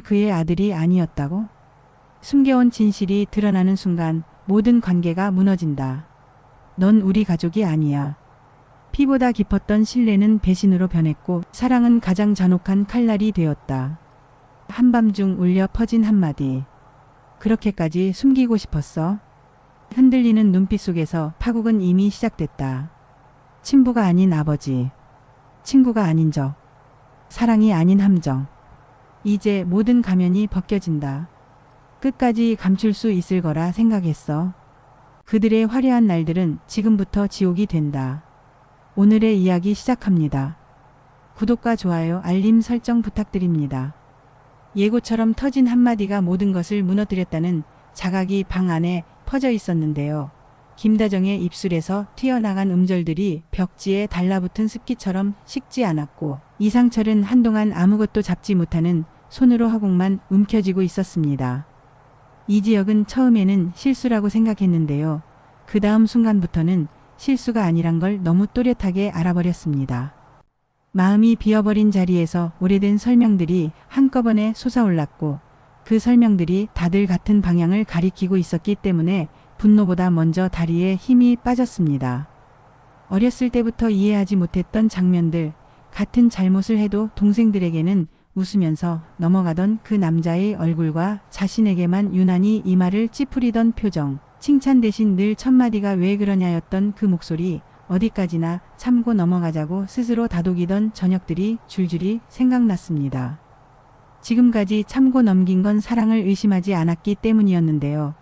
그의 아들이 아니었다고? 숨겨온 진실이 드러나는 순간 모든 관계가 무너진다. 넌 우리 가족이 아니야. 피보다 깊었던 신뢰는 배신으로 변했고 사랑은 가장 잔혹한 칼날이 되었다. 한밤중 울려 퍼진 한마디. 그렇게까지 숨기고 싶었어? 흔들리는 눈빛 속에서 파국은 이미 시작됐다. 친부가 아닌 아버지. 친구가 아닌 적. 사랑이 아닌 함정. 이제 모든 가면이 벗겨진다. 끝까지 감출 수 있을 거라 생각했어. 그들의 화려한 날들은 지금부터 지옥이 된다. 오늘의 이야기 시작합니다. 구독과 좋아요, 알림 설정 부탁드립니다. 예고처럼 터진 한마디가 모든 것을 무너뜨렸다는 자각이 방 안에 퍼져 있었는데요. 김다정의 입술에서 튀어나간 음절들이 벽지에 달라붙은 습기처럼 식지 않았고 이상철은 한동안 아무것도 잡지 못하는 손으로 허공만 움켜쥐고 있었습니다. 이지혁은 처음에는 실수라고 생각했는데요. 그 다음 순간부터는 실수가 아니란 걸 너무 또렷하게 알아버렸습니다. 마음이 비어버린 자리에서 오래된 설명들이 한꺼번에 솟아올랐고 그 설명들이 다들 같은 방향을 가리키고 있었기 때문에 분노보다 먼저 다리에 힘이 빠졌습니다. 어렸을 때부터 이해하지 못했던 장면들, 같은 잘못을 해도 동생들에게는 웃으면서 넘어가던 그 남자의 얼굴과 자신에게만 유난히 이마를 찌푸리던 표정, 칭찬 대신 늘 첫마디가 왜 그러냐였던 그 목소리, 어디까지나 참고 넘어가자고 스스로 다독이던 저녁들이 줄줄이 생각났습니다. 지금까지 참고 넘긴 건 사랑을 의심하지 않았기 때문이었는데요.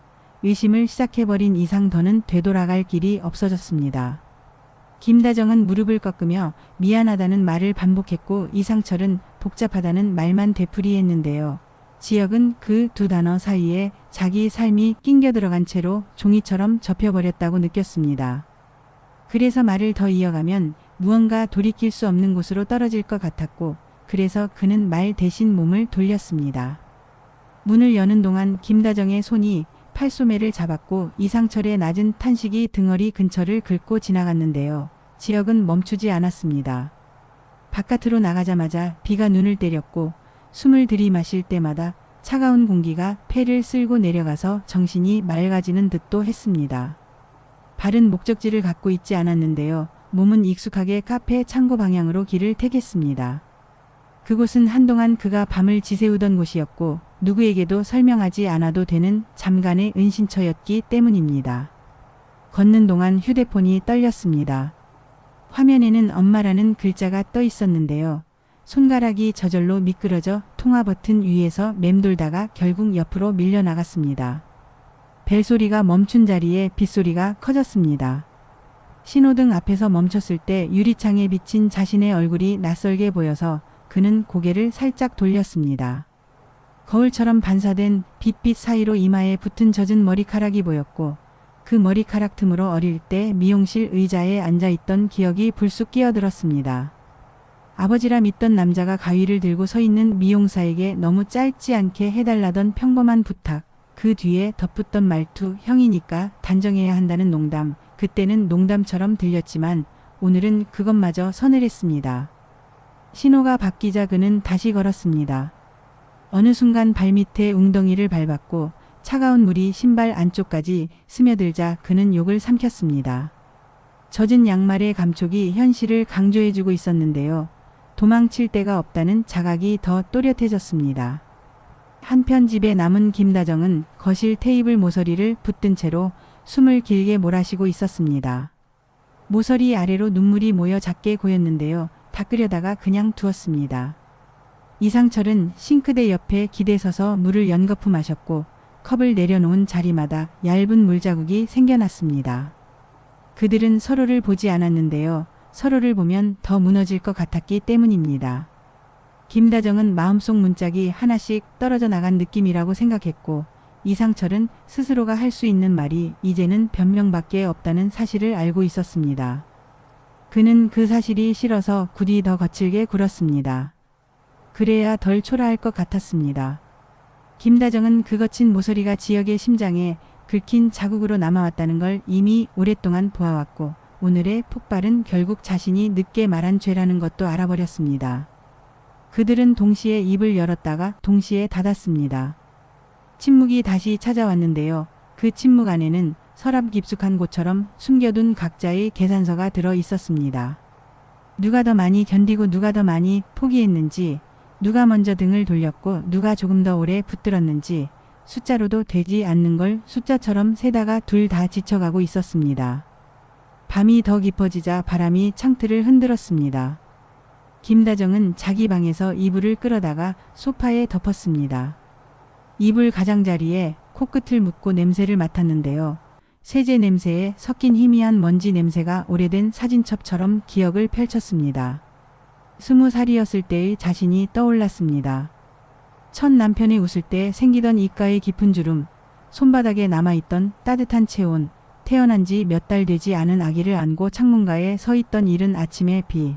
의심을 시작해버린 이상 더는 되돌아갈 길이 없어졌습니다. 김다정은 무릎을 꺾으며 미안하다는 말을 반복했고 이상철은 복잡하다는 말만 되풀이했는데요. 지혁은 그 두 단어 사이에 자기 삶이 낑겨 들어간 채로 종이처럼 접혀버렸다고 느꼈습니다. 그래서 말을 더 이어가면 무언가 돌이킬 수 없는 곳으로 떨어질 것 같았고 그래서 그는 말 대신 몸을 돌렸습니다. 문을 여는 동안 김다정의 손이 팔소매를 잡았고 이상철의 낮은 탄식이 등허리 근처를 긁고 지나갔는데요. 지혁은 멈추지 않았습니다. 바깥으로 나가자마자 비가 눈을 때렸고 숨을 들이마실 때마다 차가운 공기가 폐를 쓸고 내려가서 정신이 맑아지는 듯도 했습니다. 발은 목적지를 갖고 있지 않았는데요. 몸은 익숙하게 카페 창고 방향으로 길을 택했습니다. 그곳은 한동안 그가 밤을 지새우던 곳이었고 누구에게도 설명하지 않아도 되는 잠깐의 은신처였기 때문입니다. 걷는 동안 휴대폰이 떨렸습니다. 화면에는 엄마라는 글자가 떠 있었는데요. 손가락이 저절로 미끄러져 통화 버튼 위에서 맴돌다가 결국 옆으로 밀려나갔습니다. 벨소리가 멈춘 자리에 빗소리가 커졌습니다. 신호등 앞에서 멈췄을 때 유리창에 비친 자신의 얼굴이 낯설게 보여서 그는 고개를 살짝 돌렸습니다. 거울처럼 반사된 빛빛 사이로 이마에 붙은 젖은 머리카락이 보였고 그 머리카락 틈으로 어릴 때 미용실 의자에 앉아있던 기억이 불쑥 끼어들었습니다. 아버지라 믿던 남자가 가위를 들고 서 있는 미용사에게 너무 짧지 않게 해달라던 평범한 부탁, 그 뒤에 덧붙던 말투, 형이니까 단정해야 한다는 농담, 그때는 농담처럼 들렸지만 오늘은 그것마저 서늘했습니다. 신호가 바뀌자 그는 다시 걸었습니다. 어느 순간 발밑에 웅덩이를 밟았고 차가운 물이 신발 안쪽까지 스며들자 그는 욕을 삼켰습니다. 젖은 양말의 감촉이 현실을 강조해주고 있었는데요. 도망칠 데가 없다는 자각이 더 또렷해졌습니다. 한편 집에 남은 김다정은 거실 테이블 모서리를 붙든 채로 숨을 길게 몰아쉬고 있었습니다. 모서리 아래로 눈물이 모여 작게 고였는데요. 닦으려다가 그냥 두었습니다. 이상철은 싱크대 옆에 기대서서 물을 연거푸 마셨고 컵을 내려놓은 자리마다 얇은 물자국이 생겨났습니다. 그들은 서로를 보지 않았는데요. 서로를 보면 더 무너질 것 같았기 때문입니다. 김다정은 마음속 문짝이 하나씩 떨어져 나간 느낌이라고 생각했고 이상철은 스스로가 할 수 있는 말이 이제는 변명밖에 없다는 사실을 알고 있었습니다. 그는 그 사실이 싫어서 굳이 더 거칠게 굴었습니다. 그래야 덜 초라할 것 같았습니다. 김다정은 그 거친 모서리가 지혁의 심장에 긁힌 자국으로 남아왔다는 걸 이미 오랫동안 보아왔고 오늘의 폭발은 결국 자신이 늦게 말한 죄라는 것도 알아버렸습니다. 그들은 동시에 입을 열었다가 동시에 닫았습니다. 침묵이 다시 찾아왔는데요. 그 침묵 안에는 서랍 깊숙한 곳처럼 숨겨둔 각자의 계산서가 들어 있었습니다. 누가 더 많이 견디고 누가 더 많이 포기했는지, 누가 먼저 등을 돌렸고 누가 조금 더 오래 붙들었는지, 숫자로도 되지 않는 걸 숫자처럼 세다가 둘 다 지쳐가고 있었습니다. 밤이 더 깊어지자 바람이 창틀을 흔들었습니다. 김다정은 자기 방에서 이불을 끌어다가 소파에 덮었습니다. 이불 가장자리에 코끝을 묶고 냄새를 맡았는데요. 세제 냄새에 섞인 희미한 먼지 냄새가 오래된 사진첩처럼 기억을 펼쳤습니다. 20살이었을 때의 자신이 떠올랐습니다. 첫 남편이 웃을 때 생기던 입가의 깊은 주름, 손바닥에 남아있던 따뜻한 체온, 태어난 지 몇 달 되지 않은 아기를 안고 창문가에 서 있던 이른 아침의 비.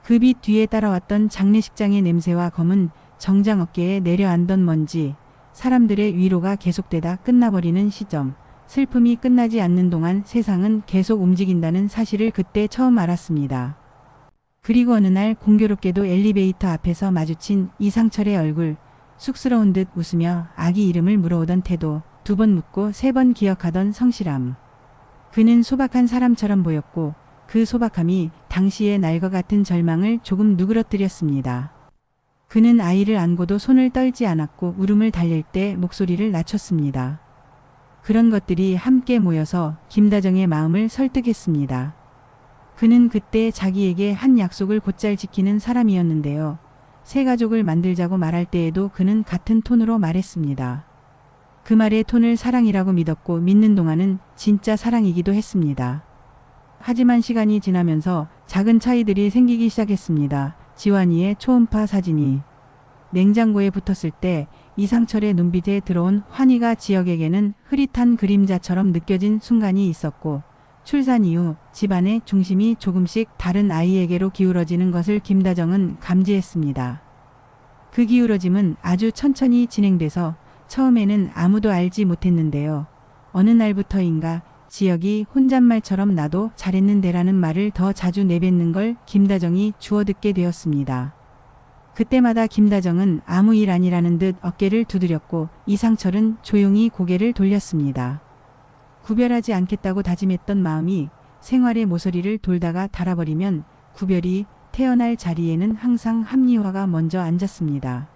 그 빛 뒤에 따라왔던 장례식장의 냄새와 검은 정장 어깨에 내려앉던 먼지, 사람들의 위로가 계속되다 끝나버리는 시점, 슬픔이 끝나지 않는 동안 세상은 계속 움직인다는 사실을 그때 처음 알았습니다. 그리고 어느 날 공교롭게도 엘리베이터 앞에서 마주친 이상철의 얼굴, 쑥스러운 듯 웃으며 아기 이름을 물어오던 태도, 2번 묻고 3번 기억하던 성실함. 그는 소박한 사람처럼 보였고 그 소박함이 당시의 날과 같은 절망을 조금 누그러뜨렸습니다. 그는 아이를 안고도 손을 떨지 않았고 울음을 달랠 때 목소리를 낮췄습니다. 그런 것들이 함께 모여서 김다정의 마음을 설득했습니다. 그는 그때 자기에게 한 약속을 곧잘 지키는 사람이었는데요. 새 가족을 만들자고 말할 때에도 그는 같은 톤으로 말했습니다. 그 말의 톤을 사랑이라고 믿었고 믿는 동안은 진짜 사랑이기도 했습니다. 하지만 시간이 지나면서 작은 차이들이 생기기 시작했습니다. 지환이의 초음파 사진이 냉장고에 붙었을 때 이상철의 눈빛에 들어온 환희가 지역에게는 흐릿한 그림자처럼 느껴진 순간이 있었고, 출산 이후 집안의 중심이 조금씩 다른 아이에게로 기울어지는 것을 김다정은 감지했습니다. 그 기울어짐은 아주 천천히 진행돼서 처음에는 아무도 알지 못했는데요. 어느 날부터인가 지역이 혼잣말처럼 나도 잘했는데라는 말을 더 자주 내뱉는 걸 김다정이 주워 듣게 되었습니다. 그때마다 김다정은 아무 일 아니라는 듯 어깨를 두드렸고 이상철은 조용히 고개를 돌렸습니다. 구별하지 않겠다고 다짐했던 마음이 생활의 모서리를 돌다가 닳아버리면 구별이 태어날 자리에는 항상 합리화가 먼저 앉았습니다.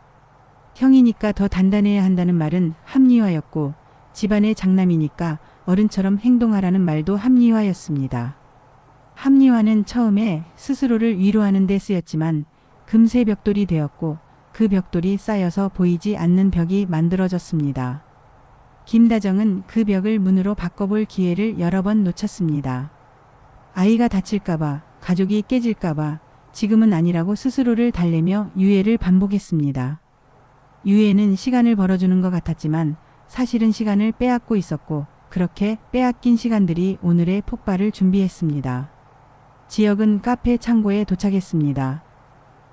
형이니까 더 단단해야 한다는 말은 합리화였고, 집안의 장남이니까 어른처럼 행동하라는 말도 합리화였습니다. 합리화는 처음에 스스로를 위로하는 데 쓰였지만 금세 벽돌이 되었고 그 벽돌이 쌓여서 보이지 않는 벽이 만들어졌습니다. 김다정은 그 벽을 문으로 바꿔볼 기회를 여러 번 놓쳤습니다. 아이가 다칠까봐, 가족이 깨질까봐, 지금은 아니라고 스스로를 달래며 유예를 반복했습니다. 유예는 시간을 벌어주는 것 같았지만 사실은 시간을 빼앗고 있었고, 그렇게 빼앗긴 시간들이 오늘의 폭발을 준비했습니다. 지역은 카페 창고에 도착했습니다.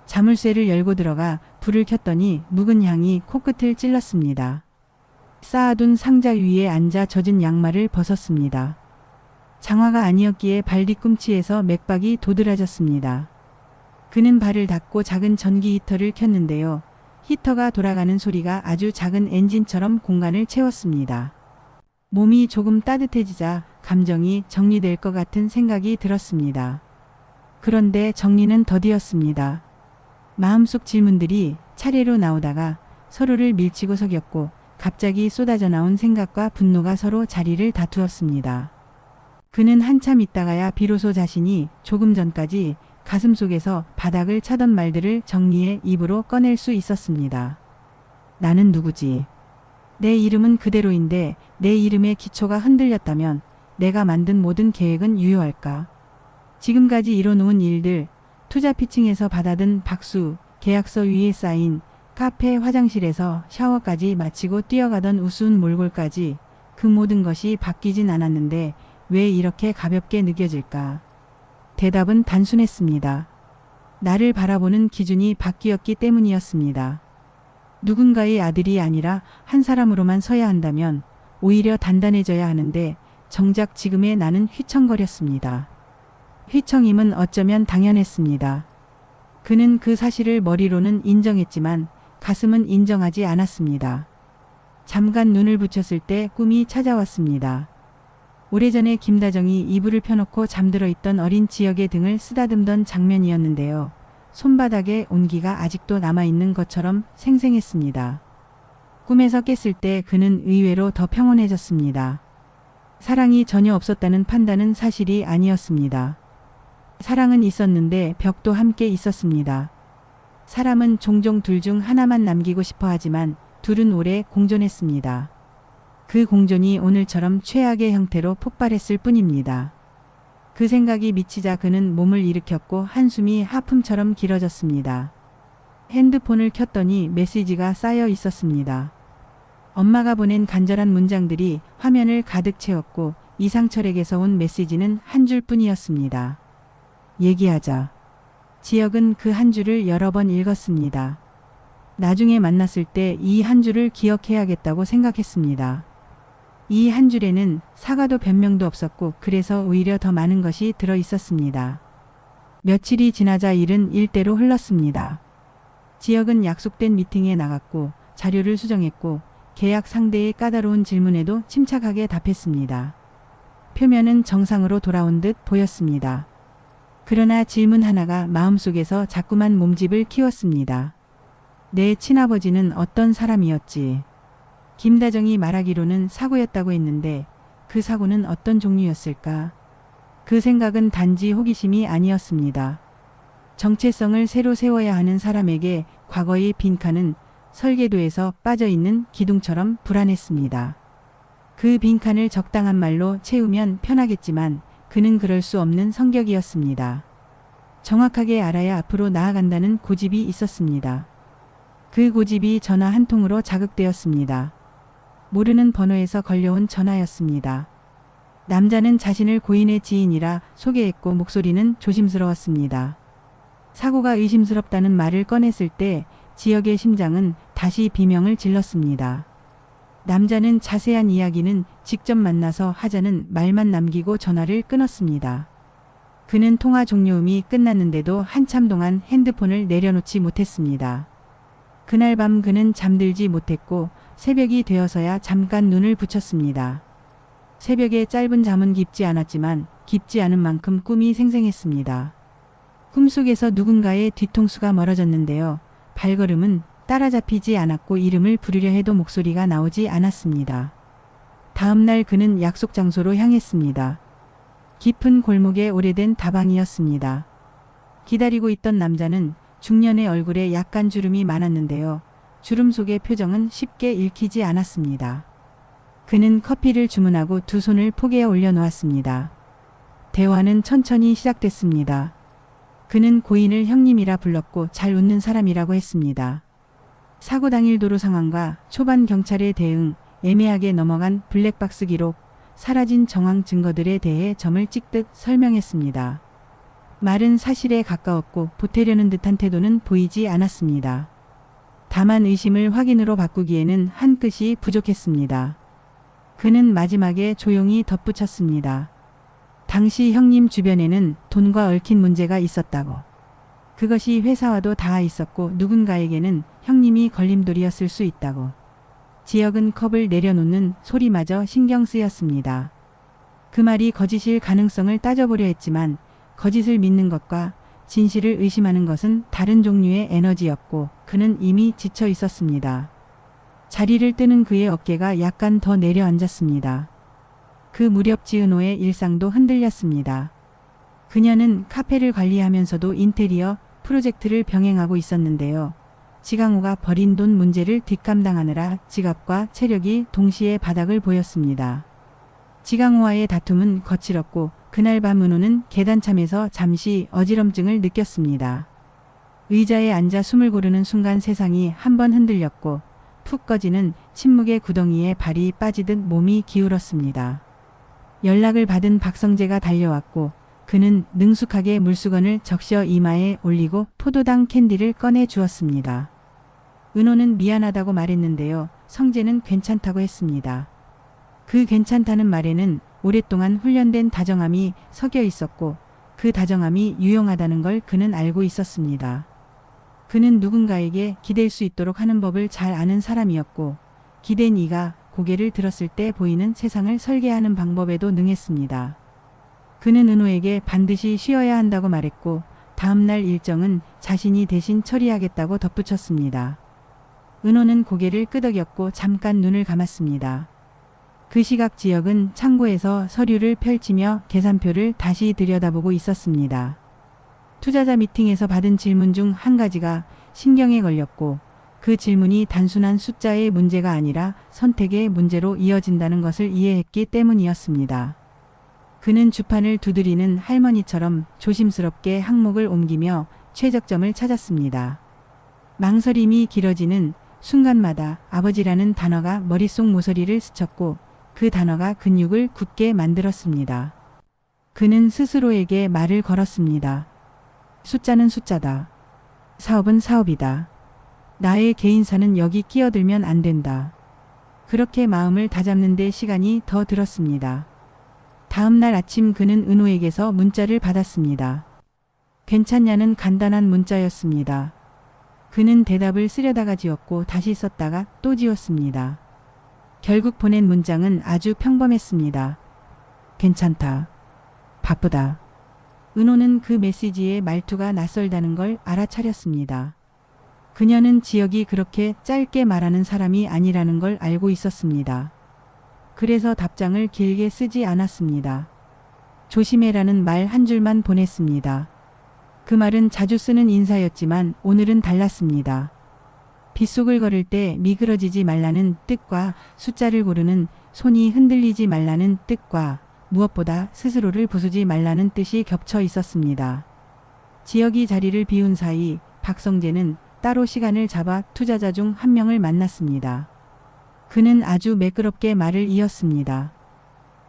자물쇠를 열고 들어가 불을 켰더니 묵은 향이 코끝을 찔렀습니다. 쌓아둔 상자 위에 앉아 젖은 양말을 벗었습니다. 장화가 아니었기에 발 뒤꿈치에서 맥박이 도드라졌습니다. 그는 발을 닫고 작은 전기 히터를 켰는데요. 히터가 돌아가는 소리가 아주 작은 엔진처럼 공간을 채웠습니다. 몸이 조금 따뜻해지자 감정이 정리될 것 같은 생각이 들었습니다. 그런데 정리는 더디었습니다. 마음속 질문들이 차례로 나오다가 서로를 밀치고 석였고 갑자기 쏟아져 나온 생각과 분노가 서로 자리를 다투었습니다. 그는 한참 있다가야 비로소 자신이 조금 전까지 가슴속에서 바닥을 차던 말들을 정리해 입으로 꺼낼 수 있었습니다. 나는 누구지? 내 이름은 그대로인데 내 이름의 기초가 흔들렸다면 내가 만든 모든 계획은 유효할까? 지금까지 이뤄놓은 일들, 투자 피칭에서 받아든 박수, 계약서 위에 쌓인 카페 화장실에서 샤워까지 마치고 뛰어가던 우스운 몰골까지 그 모든 것이 바뀌진 않았는데 왜 이렇게 가볍게 느껴질까? 대답은 단순했습니다. 나를 바라보는 기준이 바뀌었기 때문이었습니다. 누군가의 아들이 아니라 한 사람으로만 서야 한다면 오히려 단단해져야 하는데 정작 지금의 나는 휘청거렸습니다. 휘청임은 어쩌면 당연했습니다. 그는 그 사실을 머리로는 인정했지만 가슴은 인정하지 않았습니다. 잠깐 눈을 붙였을 때 꿈이 찾아왔습니다. 오래전에 김다정이 이불을 펴놓고 잠들어 있던 어린 지역의 등을 쓰다듬던 장면이었는데요. 손바닥에 온기가 아직도 남아있는 것처럼 생생했습니다. 꿈에서 깼을 때 그는 의외로 더 평온해졌습니다. 사랑이 전혀 없었다는 판단은 사실이 아니었습니다. 사랑은 있었는데 벽도 함께 있었습니다. 사람은 종종 둘 중 하나만 남기고 싶어 하지만 둘은 오래 공존했습니다. 그 공존이 오늘처럼 최악의 형태로 폭발했을 뿐입니다. 그 생각이 미치자 그는 몸을 일으켰고 한숨이 하품처럼 길어졌습니다. 핸드폰을 켰더니 메시지가 쌓여 있었습니다. 엄마가 보낸 간절한 문장들이 화면을 가득 채웠고 이상철에게서 온 메시지는 한 줄뿐이었습니다. 얘기하자. 지역은 그 한 줄을 여러 번 읽었습니다. 나중에 만났을 때 이 한 줄을 기억해야겠다고 생각했습니다. 이 한 줄에는 사과도 변명도 없었고 그래서 오히려 더 많은 것이 들어 있었습니다. 며칠이 지나자 일은 일대로 흘렀습니다. 지역은 약속된 미팅에 나갔고 자료를 수정했고 계약 상대의 까다로운 질문에도 침착하게 답했습니다. 표면은 정상으로 돌아온 듯 보였습니다. 그러나 질문 하나가 마음속에서 자꾸만 몸집을 키웠습니다. 내 친아버지는 어떤 사람이었지? 김다정이 말하기로는 사고였다고 했는데 그 사고는 어떤 종류였을까? 그 생각은 단지 호기심이 아니었습니다. 정체성을 새로 세워야 하는 사람에게 과거의 빈칸은 설계도에서 빠져있는 기둥처럼 불안했습니다. 그 빈칸을 적당한 말로 채우면 편하겠지만 그는 그럴 수 없는 성격이었습니다. 정확하게 알아야 앞으로 나아간다는 고집이 있었습니다. 그 고집이 전화 한 통으로 자극되었습니다. 모르는 번호에서 걸려온 전화였습니다. 남자는 자신을 고인의 지인이라 소개했고 목소리는 조심스러웠습니다. 사고가 의심스럽다는 말을 꺼냈을 때 지역의 심장은 다시 비명을 질렀습니다. 남자는 자세한 이야기는 직접 만나서 하자는 말만 남기고 전화를 끊었습니다. 그는 통화 종료음이 끝났는데도 한참 동안 핸드폰을 내려놓지 못했습니다. 그날 밤 그는 잠들지 못했고 새벽이 되어서야 잠깐 눈을 붙였습니다. 새벽에 짧은 잠은 깊지 않았지만 깊지 않은 만큼 꿈이 생생했습니다. 꿈속에서 누군가의 뒤통수가 멀어졌는데요. 발걸음은 따라잡히지 않았고 이름을 부르려 해도 목소리가 나오지 않았습니다. 다음 날 그는 약속 장소로 향했습니다. 깊은 골목의 오래된 다방이었습니다. 기다리고 있던 남자는 중년의 얼굴에 약간 주름이 많았는데요. 주름 속의 표정은 쉽게 읽히지 않았습니다. 그는 커피를 주문하고 두 손을 포개에 올려놓았습니다. 대화는 천천히 시작됐습니다. 그는 고인을 형님이라 불렀고 잘 웃는 사람이라고 했습니다. 사고 당일 도로 상황과 초반 경찰의 대응, 애매하게 넘어간 블랙박스 기록, 사라진 정황 증거들에 대해 점을 찍듯 설명했습니다. 말은 사실에 가까웠고 보태려는 듯한 태도는 보이지 않았습니다. 다만 의심을 확인으로 바꾸기에는 한 끗이 부족했습니다. 그는 마지막에 조용히 덧붙였습니다. 당시 형님 주변에는 돈과 얽힌 문제가 있었다고. 그것이 회사와도 닿아 있었고 누군가에게는 형님이 걸림돌이었을 수 있다고. 지역은 컵을 내려놓는 소리마저 신경 쓰였습니다. 그 말이 거짓일 가능성을 따져보려 했지만 거짓을 믿는 것과 진실을 의심하는 것은 다른 종류의 에너지였고 그는 이미 지쳐 있었습니다. 자리를 뜨는 그의 어깨가 약간 더 내려앉았습니다. 그 무렵 지은호의 일상도 흔들렸습니다. 그녀는 카페를 관리하면서도 인테리어 프로젝트를 병행하고 있었는데요. 지강호가 버린 돈 문제를 뒷감당하느라 지갑과 체력이 동시에 바닥을 보였습니다. 지강호와의 다툼은 거칠었고 그날 밤 은호는 계단참에서 잠시 어지럼증을 느꼈습니다. 의자에 앉아 숨을 고르는 순간 세상이 한번 흔들렸고 푹 꺼지는 침묵의 구덩이에 발이 빠지듯 몸이 기울었습니다. 연락을 받은 박성재가 달려왔고 그는 능숙하게 물수건을 적셔 이마에 올리고 포도당 캔디를 꺼내 주었습니다. 은호는 미안하다고 말했는데요. 성재는 괜찮다고 했습니다. 그 괜찮다는 말에는 오랫동안 훈련된 다정함이 섞여 있었고 그 다정함이 유용하다는 걸 그는 알고 있었습니다. 그는 누군가에게 기댈 수 있도록 하는 법을 잘 아는 사람이었고 기댄 이가 고개를 들었을 때 보이는 세상을 설계하는 방법에도 능했습니다. 그는 은호에게 반드시 쉬어야 한다고 말했고 다음날 일정은 자신이 대신 처리하겠다고 덧붙였습니다. 은호는 고개를 끄덕였고 잠깐 눈을 감았습니다. 그 시각 지역은 창고에서 서류를 펼치며 계산표를 다시 들여다보고 있었습니다. 투자자 미팅에서 받은 질문 중 한 가지가 신경에 걸렸고 그 질문이 단순한 숫자의 문제가 아니라 선택의 문제로 이어진다는 것을 이해했기 때문이었습니다. 그는 주판을 두드리는 할머니처럼 조심스럽게 항목을 옮기며 최적점을 찾았습니다. 망설임이 길어지는 순간마다 아버지라는 단어가 머릿속 모서리를 스쳤고 그 단어가 근육을 굳게 만들었습니다. 그는 스스로에게 말을 걸었습니다. 숫자는 숫자다. 사업은 사업이다. 나의 개인사는 여기 끼어들면 안 된다. 그렇게 마음을 다잡는 데 시간이 더 들었습니다. 다음 날 아침 그는 은호에게서 문자를 받았습니다. 괜찮냐는 간단한 문자였습니다. 그는 대답을 쓰려다가 지웠고 다시 썼다가 또 지웠습니다. 결국 보낸 문장은 아주 평범했습니다. 괜찮다. 바쁘다. 은호는 그 메시지의 말투가 낯설다는 걸 알아차렸습니다. 그녀는 지역이 그렇게 짧게 말하는 사람이 아니라는 걸 알고 있었습니다. 그래서 답장을 길게 쓰지 않았습니다. 조심해라는 말 한 줄만 보냈습니다. 그 말은 자주 쓰는 인사였지만 오늘은 달랐습니다. 빗속을 걸을 때 미끄러지지 말라는 뜻과 숫자를 고르는 손이 흔들리지 말라는 뜻과 무엇보다 스스로를 부수지 말라는 뜻이 겹쳐 있었습니다. 지역이 자리를 비운 사이 박성재는 따로 시간을 잡아 투자자 중 한 명을 만났습니다. 그는 아주 매끄럽게 말을 이었습니다.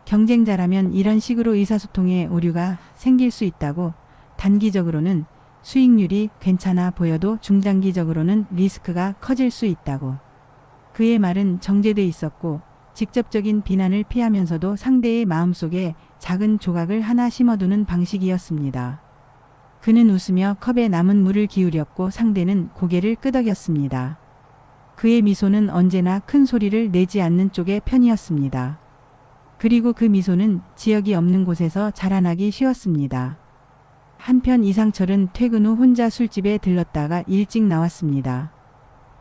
경쟁자라면 이런 식으로 의사소통에 오류가 생길 수 있다고, 단기적으로는 수익률이 괜찮아 보여도 중장기적으로는 리스크가 커질 수 있다고. 그의 말은 정제돼 있었고 직접적인 비난을 피하면서도 상대의 마음속에 작은 조각을 하나 심어두는 방식이었습니다. 그는 웃으며 컵에 남은 물을 기울였고 상대는 고개를 끄덕였습니다. 그의 미소는 언제나 큰 소리를 내지 않는 쪽의 편이었습니다. 그리고 그 미소는 지역이 없는 곳에서 자라나기 쉬웠습니다. 한편 이상철은 퇴근 후 혼자 술집에 들렀다가 일찍 나왔습니다.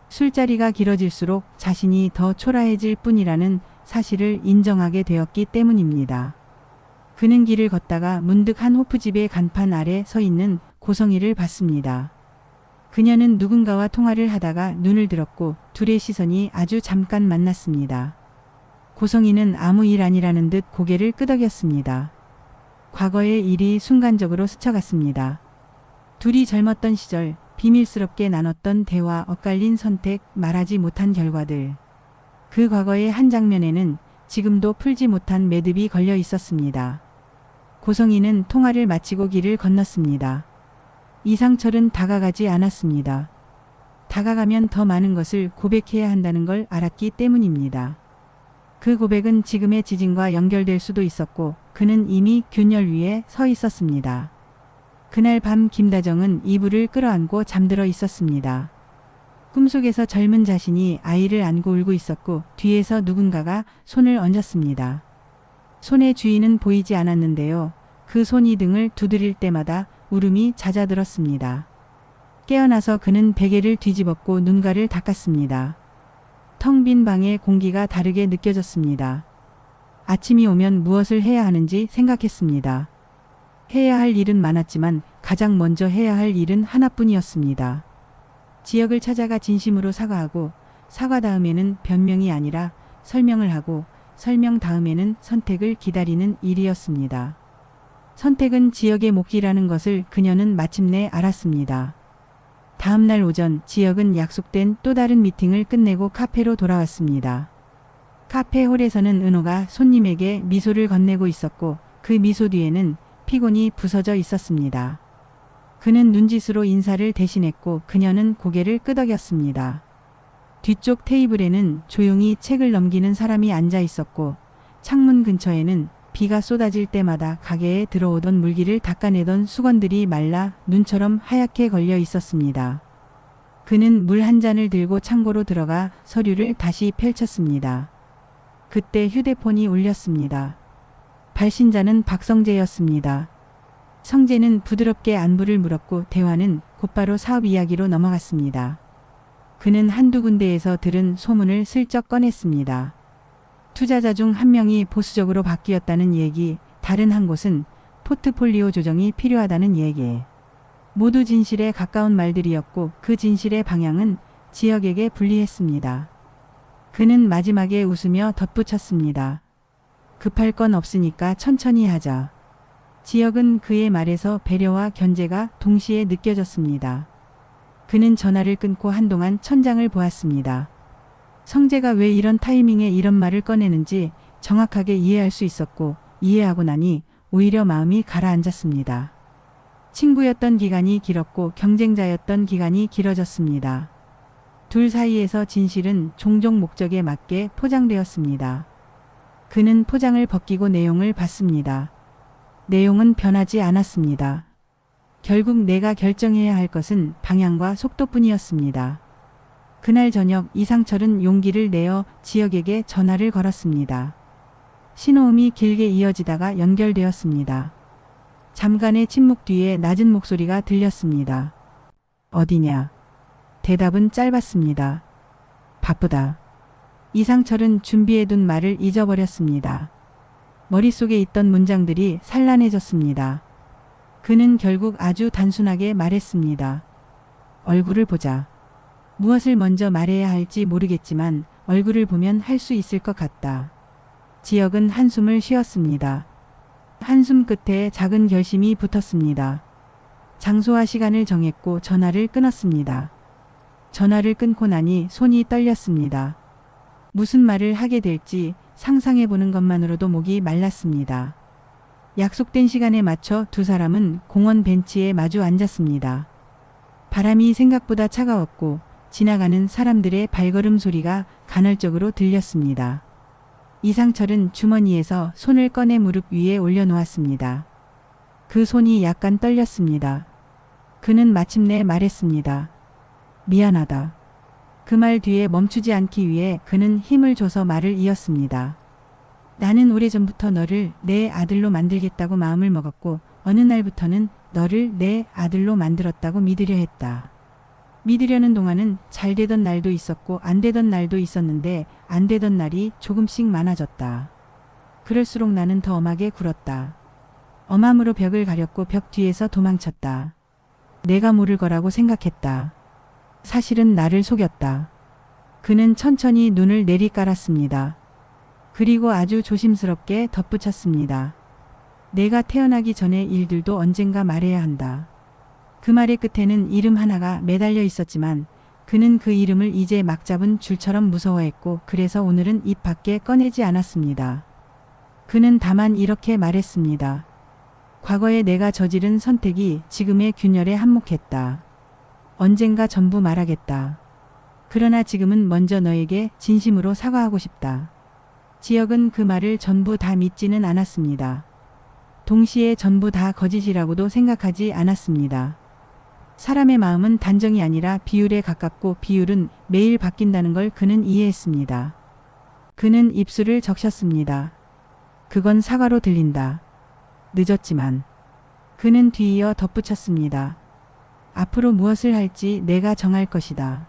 술자리가 길어질수록 자신이 더 초라해질 뿐이라는 사실을 인정하게 되었기 때문입니다. 그는 길을 걷다가 문득 한 호프집의 간판 아래 서 있는 고성희를 봤습니다. 그녀는 누군가와 통화를 하다가 눈을 들었고 둘의 시선이 아주 잠깐 만났습니다. 고성희는 아무 일 아니라는 듯 고개를 끄덕였습니다. 과거의 일이 순간적으로 스쳐갔습니다. 둘이 젊었던 시절 비밀스럽게 나눴던 대화, 엇갈린 선택, 말하지 못한 결과들. 그 과거의 한 장면에는 지금도 풀지 못한 매듭이 걸려 있었습니다. 고성희는 통화를 마치고 길을 건넜습니다. 이상철은 다가가지 않았습니다. 다가가면 더 많은 것을 고백해야 한다는 걸 알았기 때문입니다. 그 고백은 지금의 지진과 연결될 수도 있었고 그는 이미 균열 위에 서 있었습니다. 그날 밤 김다정은 이불을 끌어안고 잠들어 있었습니다. 꿈속에서 젊은 자신이 아이를 안고 울고 있었고 뒤에서 누군가가 손을 얹었습니다. 손의 주인은 보이지 않았는데요. 그 손이 등을 두드릴 때마다 울음이 잦아들었습니다. 깨어나서 그는 베개를 뒤집었고 눈가를 닦았습니다. 텅 빈 방의 공기가 다르게 느껴졌습니다. 아침이 오면 무엇을 해야 하는지 생각했습니다. 해야 할 일은 많았지만 가장 먼저 해야 할 일은 하나뿐이었습니다. 지역을 찾아가 진심으로 사과하고 사과 다음에는 변명이 아니라 설명을 하고 설명 다음에는 선택을 기다리는 일이었습니다. 선택은 지역의 몫이라는 것을 그녀는 마침내 알았습니다. 다음 날 오전 지역은 약속된 또 다른 미팅을 끝내고 카페로 돌아왔습니다. 카페 홀에서는 은호가 손님에게 미소를 건네고 있었고 그 미소 뒤에는 피곤이 부서져 있었습니다. 그는 눈짓으로 인사를 대신했고 그녀는 고개를 끄덕였습니다. 뒤쪽 테이블에는 조용히 책을 넘기는 사람이 앉아 있었고 창문 근처에는 비가 쏟아질 때마다 가게에 들어오던 물기를 닦아내던 수건들이 말라 눈처럼 하얗게 걸려 있었습니다. 그는 물 한 잔을 들고 창고로 들어가 서류를 다시 펼쳤습니다. 그때 휴대폰이 울렸습니다. 발신자는 박성재였습니다. 성재는 부드럽게 안부를 물었고 대화는 곧바로 사업 이야기로 넘어갔습니다. 그는 한두 군데에서 들은 소문을 슬쩍 꺼냈습니다. 투자자 중 한 명이 보수적으로 바뀌었다는 얘기, 다른 한 곳은 포트폴리오 조정이 필요하다는 얘기. 모두 진실에 가까운 말들이었고 그 진실의 방향은 지역에게 불리했습니다. 그는 마지막에 웃으며 덧붙였습니다. 급할 건 없으니까 천천히 하자. 지역은 그의 말에서 배려와 견제가 동시에 느껴졌습니다. 그는 전화를 끊고 한동안 천장을 보았습니다. 성재가 왜 이런 타이밍에 이런 말을 꺼내는지 정확하게 이해할 수 있었고 이해하고 나니 오히려 마음이 가라앉았습니다. 친구였던 기간이 길었고 경쟁자였던 기간이 길어졌습니다. 둘 사이에서 진실은 종종 목적에 맞게 포장되었습니다. 그는 포장을 벗기고 내용을 봤습니다. 내용은 변하지 않았습니다. 결국 내가 결정해야 할 것은 방향과 속도뿐이었습니다. 그날 저녁 이상철은 용기를 내어 지역에게 전화를 걸었습니다. 신호음이 길게 이어지다가 연결되었습니다. 잠깐의 침묵 뒤에 낮은 목소리가 들렸습니다. 어디냐? 대답은 짧았습니다. 바쁘다. 이상철은 준비해둔 말을 잊어버렸습니다. 머릿속에 있던 문장들이 산란해졌습니다. 그는 결국 아주 단순하게 말했습니다. 얼굴을 보자. 무엇을 먼저 말해야 할지 모르겠지만 얼굴을 보면 할 수 있을 것 같다. 지역은 한숨을 쉬었습니다. 한숨 끝에 작은 결심이 붙었습니다. 장소와 시간을 정했고 전화를 끊었습니다. 전화를 끊고 나니 손이 떨렸습니다. 무슨 말을 하게 될지 상상해보는 것만으로도 목이 말랐습니다. 약속된 시간에 맞춰 두 사람은 공원 벤치에 마주 앉았습니다. 바람이 생각보다 차가웠고 지나가는 사람들의 발걸음 소리가 간헐적으로 들렸습니다. 이상철은 주머니에서 손을 꺼내 무릎 위에 올려놓았습니다. 그 손이 약간 떨렸습니다. 그는 마침내 말했습니다. 미안하다. 그 말 뒤에 멈추지 않기 위해 그는 힘을 줘서 말을 이었습니다. 나는 오래전부터 너를 내 아들로 만들겠다고 마음을 먹었고 어느 날부터는 너를 내 아들로 만들었다고 믿으려 했다. 믿으려는 동안은 잘 되던 날도 있었고 안 되던 날도 있었는데 안 되던 날이 조금씩 많아졌다. 그럴수록 나는 더 엄하게 굴었다. 엄함으로 벽을 가렸고 벽 뒤에서 도망쳤다. 내가 모를 거라고 생각했다. 사실은 나를 속였다. 그는 천천히 눈을 내리깔았습니다. 그리고 아주 조심스럽게 덧붙였습니다. 내가 태어나기 전의 일들도 언젠가 말해야 한다. 그 말의 끝에는 이름 하나가 매달려 있었지만 그는 그 이름을 이제 막 잡은 줄처럼 무서워했고 그래서 오늘은 입 밖에 꺼내지 않았습니다. 그는 다만 이렇게 말했습니다. 과거에 내가 저지른 선택이 지금의 균열에 한몫했다. 언젠가 전부 말하겠다. 그러나 지금은 먼저 너에게 진심으로 사과하고 싶다. 지역은 그 말을 전부 다 믿지는 않았습니다. 동시에 전부 다 거짓이라고도 생각하지 않았습니다. 사람의 마음은 단정이 아니라 비율에 가깝고 비율은 매일 바뀐다는 걸 그는 이해했습니다. 그는 입술을 적셨습니다. 그건 사과로 들린다. 늦었지만. 그는 뒤이어 덧붙였습니다. 앞으로 무엇을 할지 내가 정할 것이다.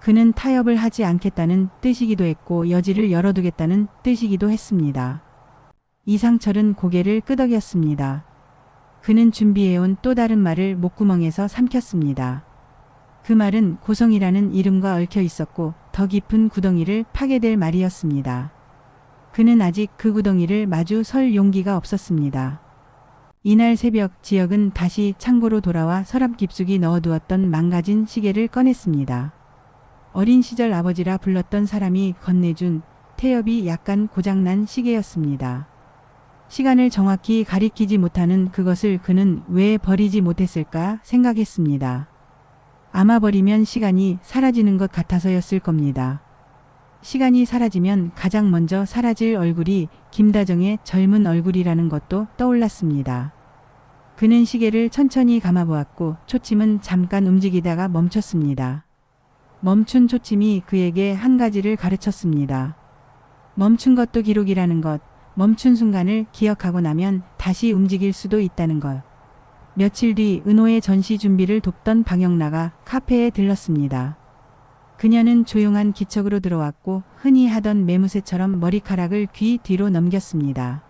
그는 타협을 하지 않겠다는 뜻이기도 했고 여지를 열어두겠다는 뜻이기도 했습니다. 이상철은 고개를 끄덕였습니다. 그는 준비해온 또 다른 말을 목구멍에서 삼켰습니다. 그 말은 고성이라는 이름과 얽혀 있었고 더 깊은 구덩이를 파게 될 말이었습니다. 그는 아직 그 구덩이를 마주 설 용기가 없었습니다. 이날 새벽 지역은 다시 창고로 돌아와 서랍 깊숙이 넣어두었던 망가진 시계를 꺼냈습니다. 어린 시절 아버지라 불렀던 사람이 건네준 태엽이 약간 고장난 시계였습니다. 시간을 정확히 가리키지 못하는 그것을 그는 왜 버리지 못했을까 생각했습니다. 아마 버리면 시간이 사라지는 것 같아서였을 겁니다. 시간이 사라지면 가장 먼저 사라질 얼굴이 김다정의 젊은 얼굴이라는 것도 떠올랐습니다. 그는 시계를 천천히 감아보았고 초침은 잠깐 움직이다가 멈췄습니다. 멈춘 초침이 그에게 한 가지를 가르쳤습니다. 멈춘 것도 기록이라는 것, 멈춘 순간을 기억하고 나면 다시 움직일 수도 있다는 것. 며칠 뒤 은호의 전시 준비를 돕던 방영라가 카페에 들렀습니다. 그녀는 조용한 기척으로 들어왔고 흔히 하던 매무새처럼 머리카락을 귀 뒤로 넘겼습니다.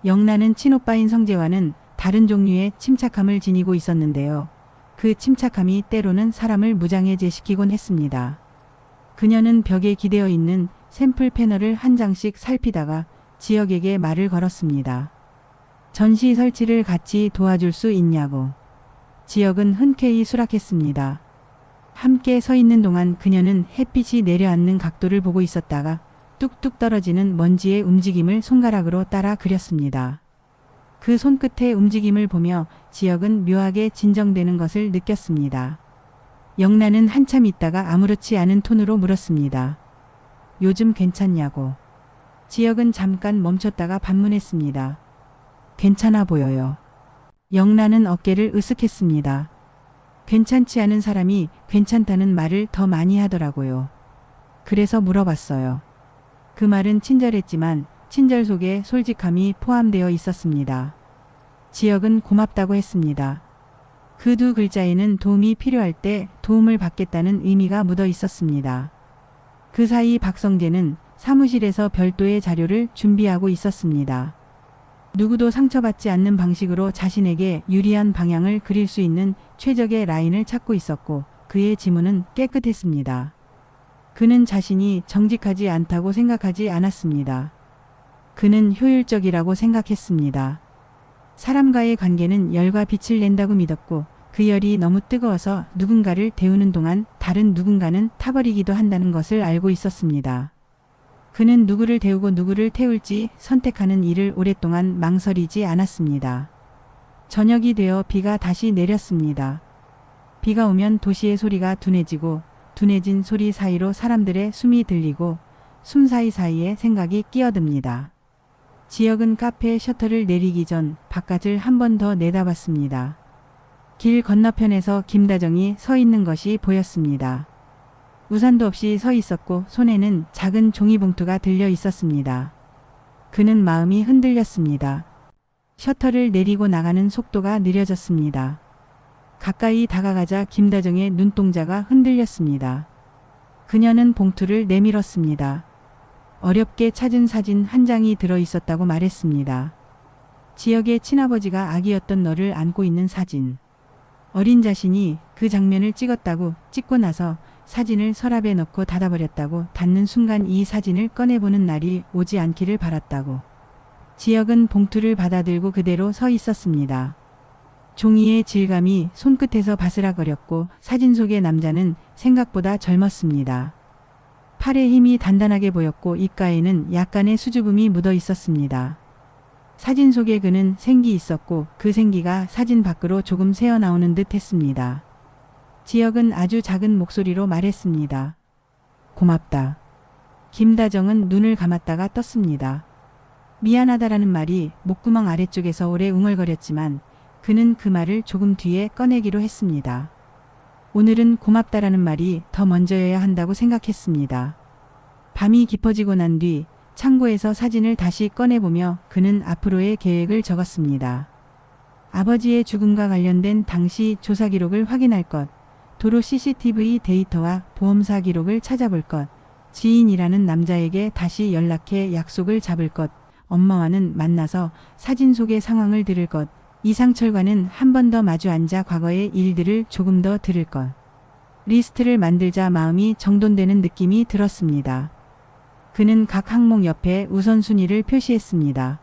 영란은 친오빠인 성재와는 다른 종류의 침착함을 지니고 있었는데요. 그 침착함이 때로는 사람을 무장해제시키곤 했습니다. 그녀는 벽에 기대어 있는 샘플 패널을 한 장씩 살피다가 지역에게 말을 걸었습니다. 전시 설치를 같이 도와줄 수 있냐고. 지역은 흔쾌히 수락했습니다. 함께 서 있는 동안 그녀는 햇빛이 내려앉는 각도를 보고 있었다가 뚝뚝 떨어지는 먼지의 움직임을 손가락으로 따라 그렸습니다. 그 손끝의 움직임을 보며 지역은 묘하게 진정되는 것을 느꼈습니다. 영란은 한참 있다가 아무렇지 않은 톤으로 물었습니다. 요즘 괜찮냐고. 지역은 잠깐 멈췄다가 반문했습니다. 괜찮아 보여요. 영란은 어깨를 으쓱했습니다. 괜찮지 않은 사람이 괜찮다는 말을 더 많이 하더라고요. 그래서 물어봤어요. 그 말은 친절했지만 친절 속에 솔직함이 포함되어 있었습니다. 지역은 고맙다고 했습니다. 그 두 글자에는 도움이 필요할 때 도움을 받겠다는 의미가 묻어 있었습니다. 그 사이 박성재는 사무실에서 별도의 자료를 준비하고 있었습니다. 누구도 상처받지 않는 방식으로 자신에게 유리한 방향을 그릴 수 있는 최적의 라인을 찾고 있었고 그의 지문은 깨끗했습니다. 그는 자신이 정직하지 않다고 생각하지 않았습니다. 그는 효율적이라고 생각했습니다. 사람과의 관계는 열과 빛을 낸다고 믿었고 그 열이 너무 뜨거워서 누군가를 데우는 동안 다른 누군가는 타버리기도 한다는 것을 알고 있었습니다. 그는 누구를 데우고 누구를 태울지 선택하는 일을 오랫동안 망설이지 않았습니다. 저녁이 되어 비가 다시 내렸습니다. 비가 오면 도시의 소리가 둔해지고 둔해진 소리 사이로 사람들의 숨이 들리고 숨 사이사이에 생각이 끼어듭니다. 지역은 카페 셔터를 내리기 전 바깥을 한 번 더 내다봤습니다. 길 건너편에서 김다정이 서 있는 것이 보였습니다. 우산도 없이 서 있었고 손에는 작은 종이봉투가 들려 있었습니다. 그는 마음이 흔들렸습니다. 셔터를 내리고 나가는 속도가 느려졌습니다. 가까이 다가가자 김다정의 눈동자가 흔들렸습니다. 그녀는 봉투를 내밀었습니다. 어렵게 찾은 사진 한 장이 들어 있었다고 말했습니다. 지역의 친아버지가 아기였던 너를 안고 있는 사진. 어린 자신이 그 장면을 찍고 나서 사진을 서랍에 넣고 닫아버렸다고 닫는 순간 이 사진을 꺼내보는 날이 오지 않기를 바랐다고. 지역은 봉투를 받아들고 그대로 서 있었습니다. 종이의 질감이 손끝에서 바스락거렸고 사진 속의 남자는 생각보다 젊었습니다. 팔의 힘이 단단하게 보였고 입가에는 약간의 수줍음이 묻어 있었습니다. 사진 속의 그는 생기 있었고 그 생기가 사진 밖으로 조금 새어나오는 듯 했습니다. 지역은 아주 작은 목소리로 말했습니다. 고맙다. 김다정은 눈을 감았다가 떴습니다. 미안하다라는 말이 목구멍 아래쪽에서 오래 웅얼거렸지만 그는 그 말을 조금 뒤에 꺼내기로 했습니다. 오늘은 고맙다라는 말이 더 먼저여야 한다고 생각했습니다. 밤이 깊어지고 난 뒤 창고에서 사진을 다시 꺼내보며 그는 앞으로의 계획을 적었습니다. 아버지의 죽음과 관련된 당시 조사 기록을 확인할 것, 도로 CCTV 데이터와 보험사 기록을 찾아볼 것, 지인이라는 남자에게 다시 연락해 약속을 잡을 것, 엄마와는 만나서 사진 속의 상황을 들을 것, 이상철과는 한 번 더 마주 앉아 과거의 일들을 조금 더 들을 것. 리스트를 만들자 마음이 정돈되는 느낌이 들었습니다. 그는 각 항목 옆에 우선순위를 표시했습니다.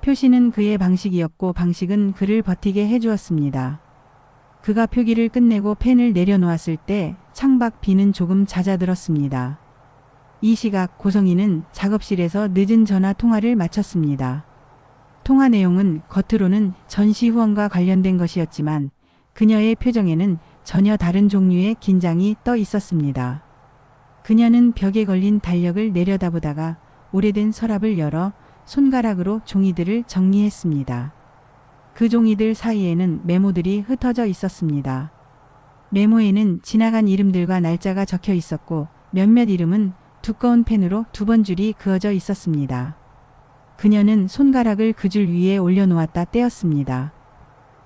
표시는 그의 방식이었고 방식은 그를 버티게 해주었습니다. 그가 표기를 끝내고 펜을 내려놓았을 때 창밖 비는 조금 잦아들었습니다. 이 시각 고성희는 작업실에서 늦은 전화 통화를 마쳤습니다. 통화 내용은 겉으로는 전시 후원과 관련된 것이었지만 그녀의 표정에는 전혀 다른 종류의 긴장이 떠 있었습니다. 그녀는 벽에 걸린 달력을 내려다보다가 오래된 서랍을 열어 손가락으로 종이들을 정리했습니다. 그 종이들 사이에는 메모들이 흩어져 있었습니다. 메모에는 지나간 이름들과 날짜가 적혀 있었고 몇몇 이름은 두꺼운 펜으로 2번 줄이 그어져 있었습니다. 그녀는 손가락을 그 줄 위에 올려놓았다 떼었습니다.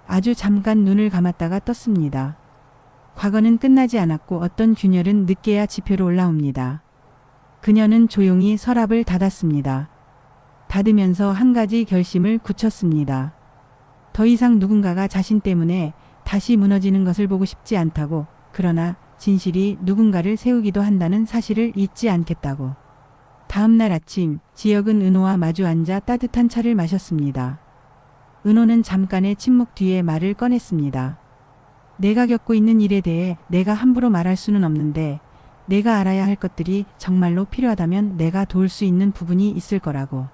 아주 잠깐 눈을 감았다가 떴습니다. 과거는 끝나지 않았고 어떤 균열은 늦게야 지표로 올라옵니다. 그녀는 조용히 서랍을 닫았습니다. 닫으면서 한 가지 결심을 굳혔습니다. 더 이상 누군가가 자신 때문에 다시 무너지는 것을 보고 싶지 않다고, 그러나 진실이 누군가를 세우기도 한다는 사실을 잊지 않겠다고. 다음 날 아침, 지혁은 은호와 마주 앉아 따뜻한 차를 마셨습니다. 은호는 잠깐의 침묵 뒤에 말을 꺼냈습니다. 내가 겪고 있는 일에 대해 내가 함부로 말할 수는 없는데 내가 알아야 할 것들이 정말로 필요하다면 내가 도울 수 있는 부분이 있을 거라고.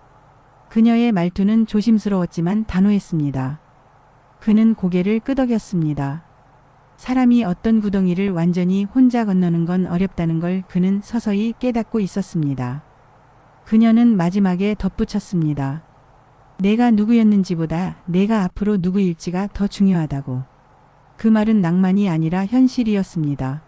그녀의 말투는 조심스러웠지만 단호했습니다. 그는 고개를 끄덕였습니다. 사람이 어떤 구덩이를 완전히 혼자 건너는 건 어렵다는 걸 그는 서서히 깨닫고 있었습니다. 그녀는 마지막에 덧붙였습니다. 내가 누구였는지보다 내가 앞으로 누구일지가 더 중요하다고. 그 말은 낭만이 아니라 현실이었습니다.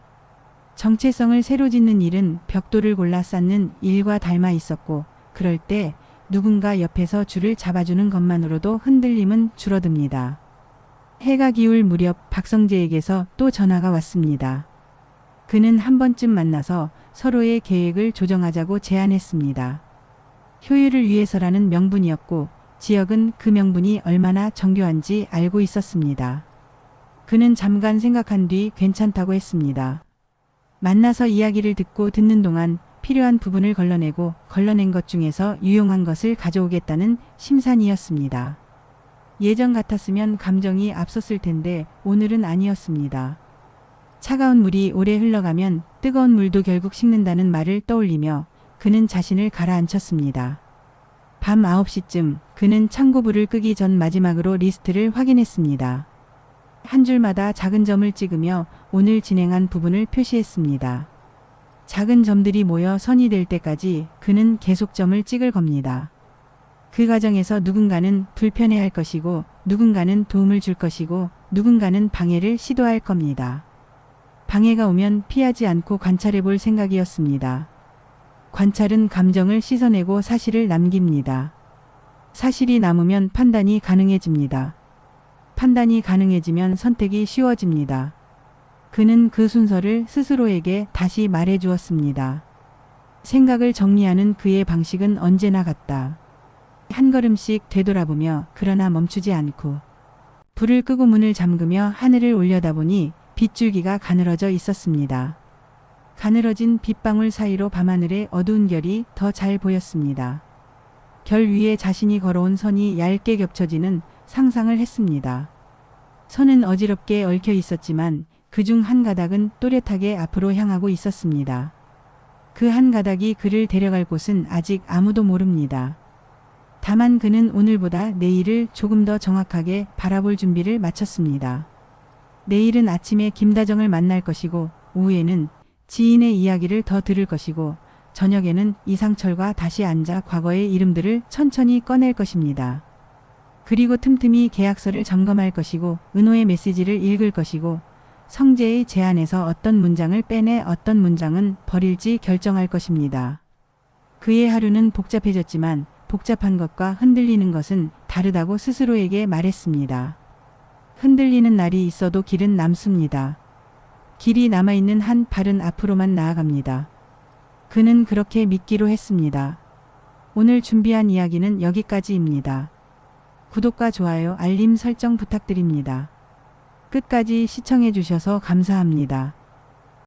정체성을 새로 짓는 일은 벽돌을 골라 쌓는 일과 닮아 있었고, 그럴 때 누군가 옆에서 줄을 잡아주는 것만으로도 흔들림은 줄어듭니다. 해가 기울 무렵 박성재에게서 또 전화가 왔습니다. 그는 한 번쯤 만나서 서로의 계획을 조정하자고 제안했습니다. 효율을 위해서라는 명분이었고, 지혁은 그 명분이 얼마나 정교한지 알고 있었습니다. 그는 잠깐 생각한 뒤 괜찮다고 했습니다. 만나서 이야기를 듣는 동안 필요한 부분을 걸러내고 걸러낸 것 중에서 유용한 것을 가져오겠다는 심산이었습니다. 예전 같았으면 감정이 앞섰을 텐데 오늘은 아니었습니다. 차가운 물이 오래 흘러가면 뜨거운 물도 결국 식는다는 말을 떠올리며 그는 자신을 가라앉혔습니다. 밤 9시쯤 그는 창고불을 끄기 전 마지막으로 리스트를 확인했습니다. 한 줄마다 작은 점을 찍으며 오늘 진행한 부분을 표시했습니다. 작은 점들이 모여 선이 될 때까지 그는 계속 점을 찍을 겁니다. 그 과정에서 누군가는 불편해할 것이고 누군가는 도움을 줄 것이고 누군가는 방해를 시도할 겁니다. 방해가 오면 피하지 않고 관찰해 볼 생각이었습니다. 관찰은 감정을 씻어내고 사실을 남깁니다. 사실이 남으면 판단이 가능해집니다. 판단이 가능해지면 선택이 쉬워집니다. 그는 그 순서를 스스로에게 다시 말해 주었습니다. 생각을 정리하는 그의 방식은 언제나 같다. 한 걸음씩 되돌아보며 그러나 멈추지 않고 불을 끄고 문을 잠그며 하늘을 올려다보니 빗줄기가 가늘어져 있었습니다. 가늘어진 빗방울 사이로 밤하늘의 어두운 결이 더 잘 보였습니다. 결 위에 자신이 걸어온 선이 얇게 겹쳐지는 상상을 했습니다. 선은 어지럽게 얽혀 있었지만 그중 한 가닥은 또렷하게 앞으로 향하고 있었습니다. 그 한 가닥이 그를 데려갈 곳은 아직 아무도 모릅니다. 다만 그는 오늘보다 내일을 조금 더 정확하게 바라볼 준비를 마쳤습니다. 내일은 아침에 김다정을 만날 것이고 오후에는 지인의 이야기를 더 들을 것이고 저녁에는 이상철과 다시 앉아 과거의 이름들을 천천히 꺼낼 것입니다. 그리고 틈틈이 계약서를 점검할 것이고 은호의 메시지를 읽을 것이고 성재의 제안에서 어떤 문장을 빼내 어떤 문장은 버릴지 결정할 것입니다. 그의 하루는 복잡해졌지만 복잡한 것과 흔들리는 것은 다르다고 스스로에게 말했습니다. 흔들리는 날이 있어도 길은 남습니다. 길이 남아있는 한 발은 앞으로만 나아갑니다. 그는 그렇게 믿기로 했습니다. 오늘 준비한 이야기는 여기까지입니다. 구독과 좋아요, 알림 설정 부탁드립니다. 끝까지 시청해 주셔서 감사합니다.